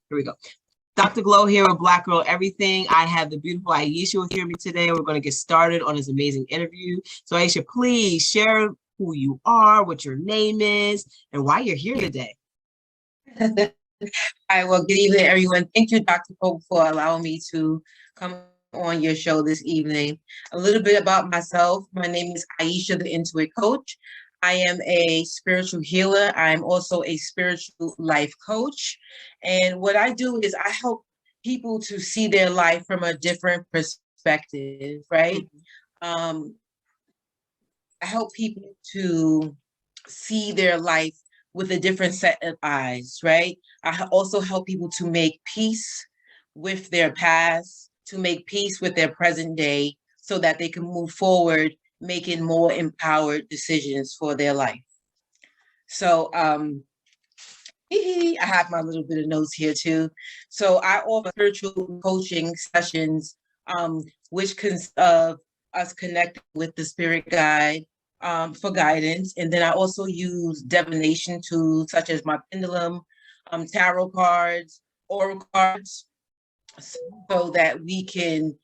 Here we go. Dr. Glow here with Black Girl Everything. I have the beautiful Aisha with me today. We're going to get started on this amazing interview. So Aisha, please share who you are, what your name is, and why you're here today. Hi, well, good evening, everyone. Thank you, Dr. Pope, for allowing me to come on your show this evening. A little bit about myself. My name is Aisha, the Intuit Coach. I am a spiritual healer. I'm also a spiritual life coach. And what I do is I help people to see their life from a different perspective, right? I help people to see their life with a different set of eyes, right? I also help people to make peace with their past, to make peace with their present day, so that they can move forward, making more empowered decisions for their life. So, I have my little bit of notes here too. So I offer spiritual coaching sessions, which consist of us connecting with the spirit guide for guidance. And then I also use divination tools such as my pendulum, tarot cards, oracle cards, so that we can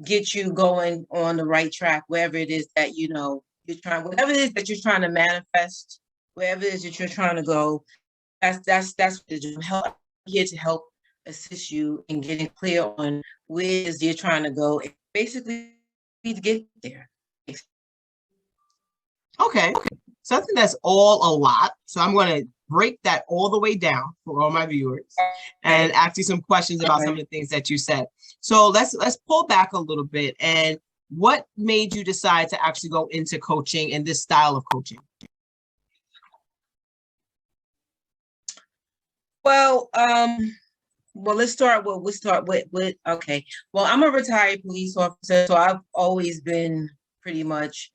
get you going on the right track, wherever it is that you're trying, whatever it is that you're trying to manifest, wherever it is that you're trying to go. That's what I'm here to help assist you in getting clear on where it is you're trying to go, and basically to get there. Okay. Something that's all a lot. So I'm going to break that all the way down for all my viewers and ask you some questions about some of the things that you said. So let's pull back a little bit. And what made you decide to actually go into coaching and this style of coaching? Well, let's start with okay. Well, I'm a retired police officer, so I've always been pretty much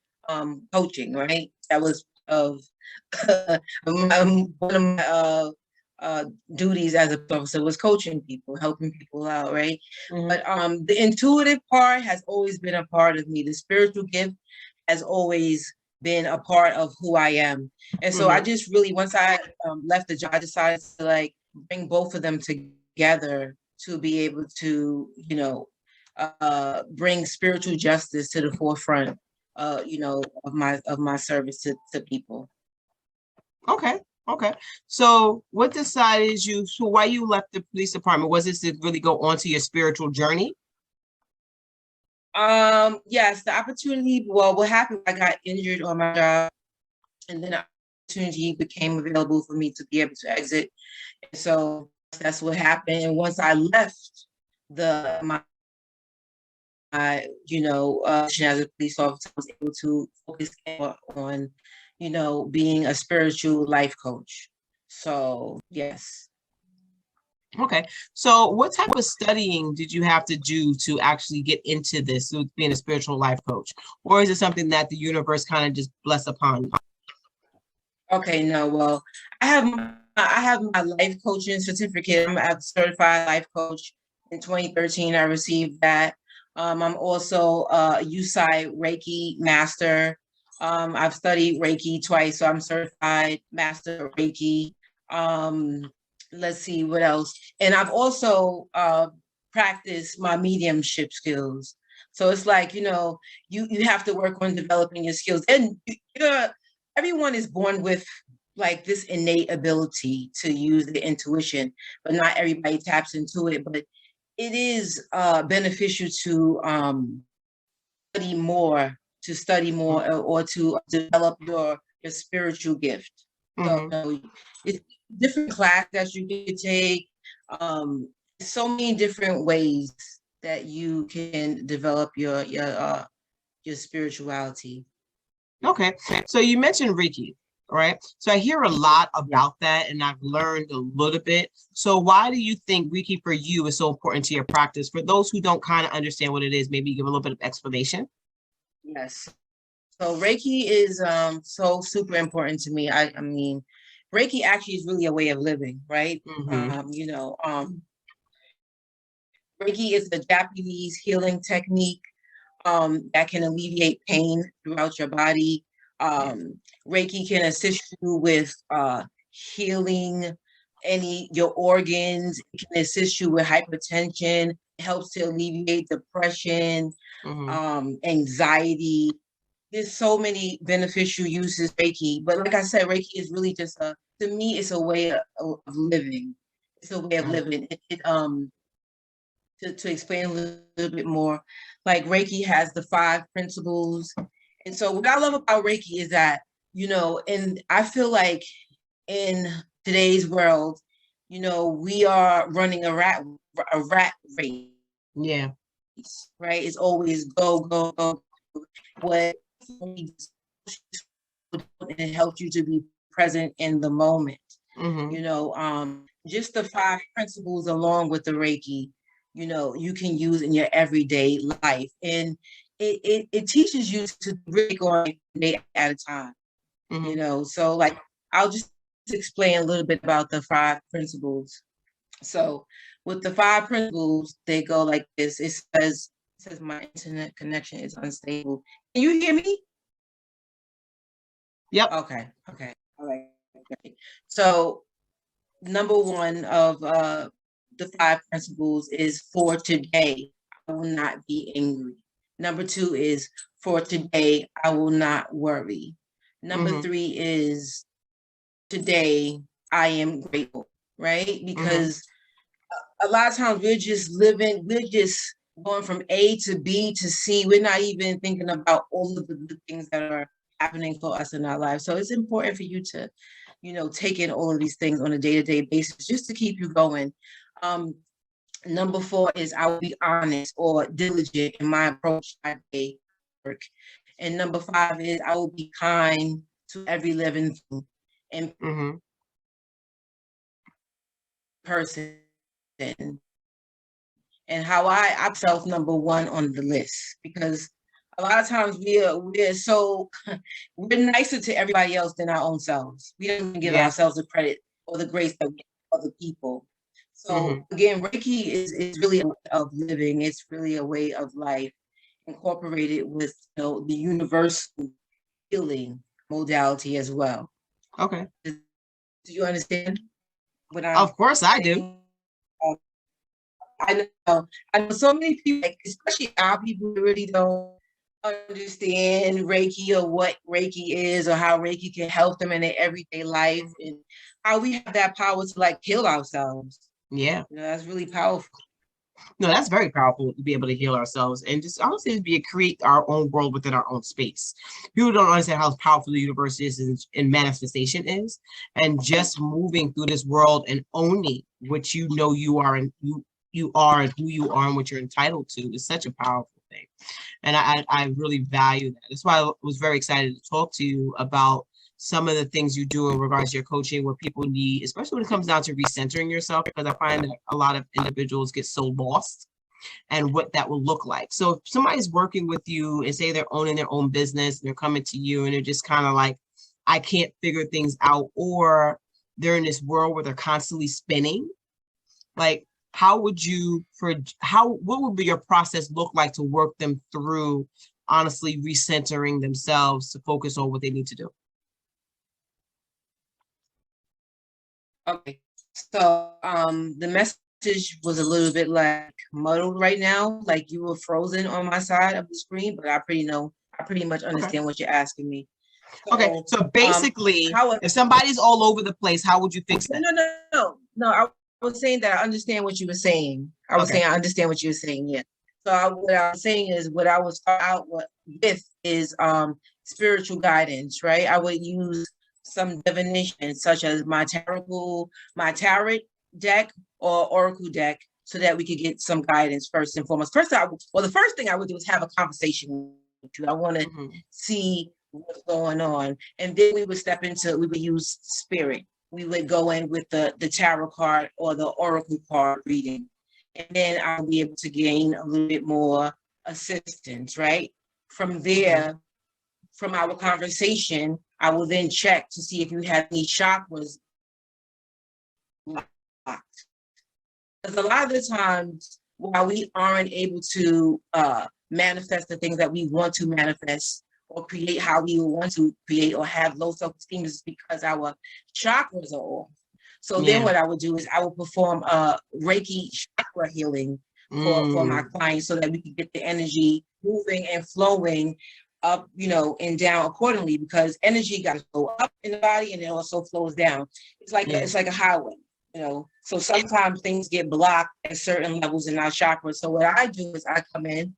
coaching, right? That was of one of my duties as a police officer was coaching people, helping people out, right? But the intuitive part has always been a part of me. The spiritual gift has always been a part of who I am. And so I just really, once I left the job, I decided to bring both of them together to be able to, bring spiritual justice to the forefront, of my service to people. Okay. So what decided so why you left the police department? Was this to really go on to your spiritual journey? Yes, the opportunity, well, what happened, I got injured on my job, and then the opportunity became available for me to be able to exit. And so that's what happened. And once I left my as a police officer, I was able to focus on, being a spiritual life coach. So yes. Okay. So what type of studying did you have to do to actually get into this, being a spiritual life coach? Or is it something that the universe kind of just bless upon you? Okay, no, well, I have my life coaching certificate. I'm a certified life coach. In 2013, I received that. I'm also a USI Reiki master. I've studied Reiki twice, so I'm certified master Reiki. Let's see what else. And I've also practiced my mediumship skills. So it's like, you have to work on developing your skills. And everyone is born with this innate ability to use the intuition, but not everybody taps into it. But it is beneficial to study more or to develop your spiritual gift. So it's different class that you can take. So many different ways that you can develop your spirituality. Okay. So you mentioned Reiki, right? So I hear a lot about that and I've learned a little bit. So why do you think Reiki for you is so important to your practice? For those who don't kind of understand what it is, maybe give a little bit of explanation. Yes. So Reiki is so super important to me. I mean, Reiki actually is really a way of living, right? Reiki is a Japanese healing technique that can alleviate pain throughout your body. Reiki can assist you with healing your organs. It can assist you with hypertension. It helps to alleviate depression, anxiety. There's so many beneficial uses Reiki, but like I said, Reiki is really just to me, it's a way of living. It's a way of living. To explain a little bit more, like Reiki has the 5 principles. And so what I love about Reiki is that, and I feel like in today's world, we are running a rat race. Yeah. Right? It's always go, go, go. What it helps you to be present in the moment. Just the 5 principles along with the Reiki, you can use in your everyday life. And it teaches you to really go on a day at a time. So like I'll just explain a little bit about the 5 principles. So with the 5 principles, they go like this. It says my internet connection is unstable. Can you hear me? Yep. Okay. All right. Okay. So number 1 of the 5 principles is for today, I will not be angry. Number 2 is for today, I will not worry. Number 3 is today, I am grateful, right? Because a lot of times we're just going from A to B to C. We're not even thinking about all of the things that are happening for us in our lives. So it's important for you to, take in all of these things on a day-to-day basis just to keep you going. Number 4 is I will be honest or diligent in my approach to my day work. And number 5 is I will be kind to every living thing and person. And how I myself number 1 on the list, because a lot of times we're nicer to everybody else than our own selves. We don't even give ourselves the credit or the grace that we give other people. So again, Reiki is really a way of living. It's really a way of life incorporated with the universal healing modality as well. Okay. Do you understand what I'm Of course I do. I know so many people, especially our people, really don't understand Reiki or what Reiki is or how Reiki can help them in their everyday life and how we have that power to heal ourselves. Yeah. That's really powerful. No, that's very powerful to be able to heal ourselves and just honestly create our own world within our own space. People don't understand how powerful the universe is and manifestation is, and just moving through this world and owning what you are and you are and who you are and what you're entitled to is such a powerful thing. And I really value that. That's why I was very excited to talk to you about some of the things you do in regards to your coaching, what people need, especially when it comes down to recentering yourself, because I find that a lot of individuals get so lost and what that will look like. So if somebody's working with you and say they're owning their own business and they're coming to you and they're just kind of like, I can't figure things out, or they're in this world where they're constantly spinning, like, what would be your process look like to work them through honestly recentering themselves to focus on what they need to do? Okay, so the message was a little bit muddled right now, like you were frozen on my side of the screen, but I pretty much understand what you're asking me. Okay, so basically, if somebody's all over the place, how would you fix that? No. I was saying that I understand what you were saying. I understand what you were saying. Yeah. So what I was saying is what I would start out with is spiritual guidance, right? I would use some divination such as my tarot deck or oracle deck so that we could get some guidance first and foremost. The first thing I would do is have a conversation with you. I want to see what's going on. And then we would use spirit. We would go in with the tarot card or the oracle card reading. And then I'll be able to gain a little bit more assistance, right? From there, from our conversation, I will then check to see if you have any chakras locked. Because a lot of the times, while we aren't able to manifest the things that we want to manifest or create how we want to create or have low self-esteem, is because our chakras are off. So then what I would do is I would perform a Reiki chakra healing for my clients so that we can get the energy moving and flowing up, you know, and down accordingly, because energy got to go up in the body and it also flows down. It's like it's like a highway, you know. So sometimes things get blocked at certain levels in our chakras. So what I do is I come in,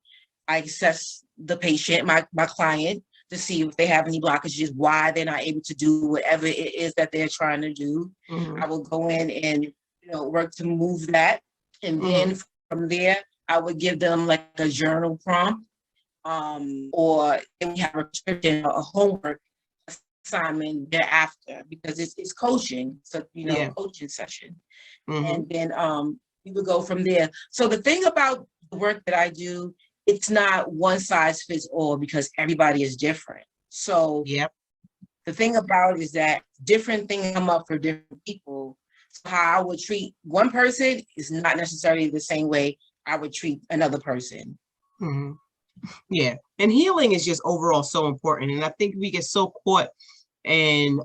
I assess the patient, my client, to see if they have any blockages, why they're not able to do whatever it is that they're trying to do. I will go in and, you know, work to move that. And then from there, I would give them like a journal prompt, or we have a prescription, a homework assignment thereafter, because it's coaching. So, you know, coaching session. And then we would go from there. So the thing about the work that I do, it's not one size fits all, because everybody is different. So the thing about it is that different things come up for different people. So how I would treat one person is not necessarily the same way I would treat another person. Yeah, and healing is just overall so important. And I think we get so caught in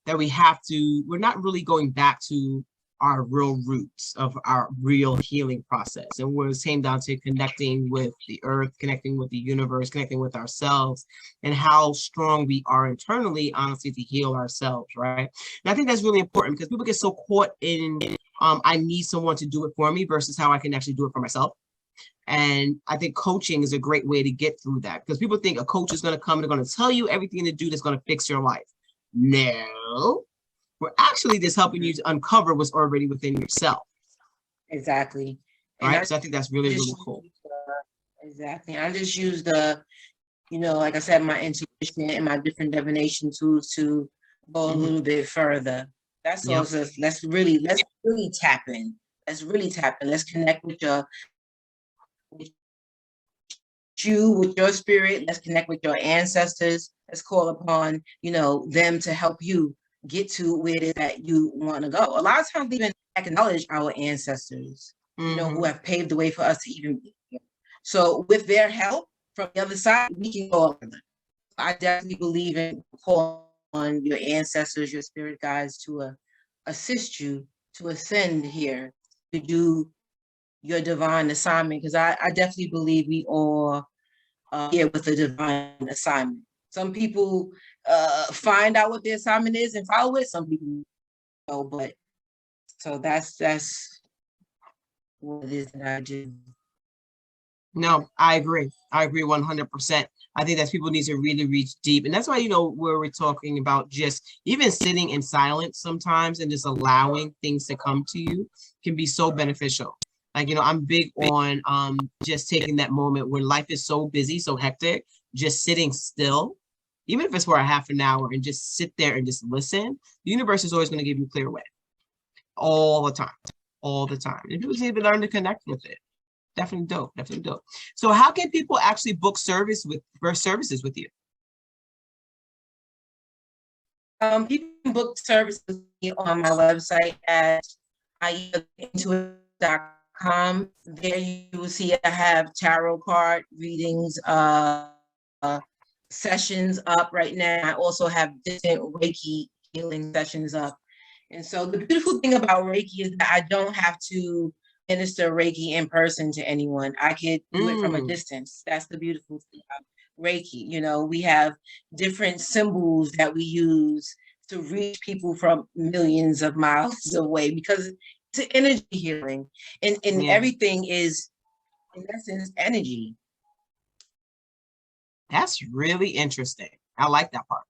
that we're not really going back to our real roots of our real healing process. And we're came down to connecting with the earth, connecting with the universe, connecting with ourselves, and how strong we are internally, honestly, to heal ourselves, right? And I think that's really important, because people get so caught in, I need someone to do it for me versus how I can actually do it for myself. And I think coaching is a great way to get through that, because people think a coach is going to come and they're going to tell you everything to do that's going to fix your life. No, we're actually just helping you to uncover what's already within yourself. Exactly. Right. So I think that's really, really cool. Exactly. I just use the, you know, like I said, my intuition and my different divination tools to go a little bit further. That's also, let's really tap in. Let's really tap in. Let's connect with with your spirit. Let's connect with your ancestors. Let's call upon, you know, them to help you get to where it is that you want to go. A lot of times we even acknowledge our ancestors, you know, who have paved the way for us to even be here. So with their help from the other side, we can go further. I definitely believe in calling on your ancestors, your spirit guides, to assist you to ascend here, to do your divine assignment, because I definitely believe we all here with a divine assignment. Some people find out what the assignment is and follow it. Some people know, but so that's what it is that I do. No, I agree. I agree 100%. I think that people need to really reach deep. And that's why, you know, where we're talking about just even sitting in silence sometimes and just allowing things to come to you can be so beneficial. Like, you know, I'm big on just taking that moment when life is so busy, so hectic, just sitting still, even if it's for a half an hour, and just sit there and just listen. The universe is always going to give you clear way all the time, all the time. And people need to learn to connect with it. Definitely dope. Definitely dope. So how can people actually book services with you? People can book services with me on my website at Intuit.com. There you will see I have tarot card readings, sessions up right now. I also have different Reiki healing sessions up. And so the beautiful thing about Reiki is that I don't have to minister Reiki in person to anyone. I could do it from a distance. That's the beautiful thing about Reiki. You know, we have different symbols that we use to reach people from millions of miles away, because it's an energy healing, and everything is, in essence, energy. That's really interesting. I like that part.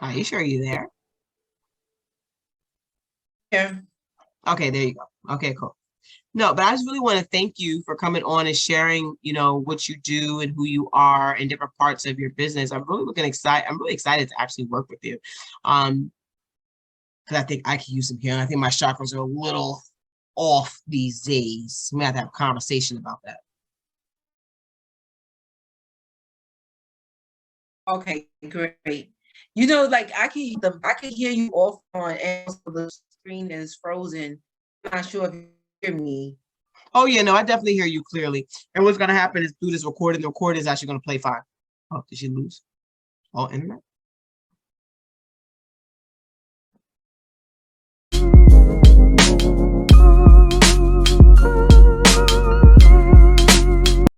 Aisha, are you there? Yeah. Okay, there you go. Okay, cool. No, but I just really want to thank you for coming on and sharing, you know, what you do and who you are in different parts of your business. I'm really excited to actually work with you. Because I think I can use some healing. I think my chakras are a little off these days. We have to have a conversation about that. Okay, great. You know, like I can hear you off on, and also the screen is frozen. I'm not sure if you hear me. Oh yeah, no, I definitely hear you clearly. And what's gonna happen is through this recording, the recording is actually gonna play fine. Oh, did she lose? Oh, internet?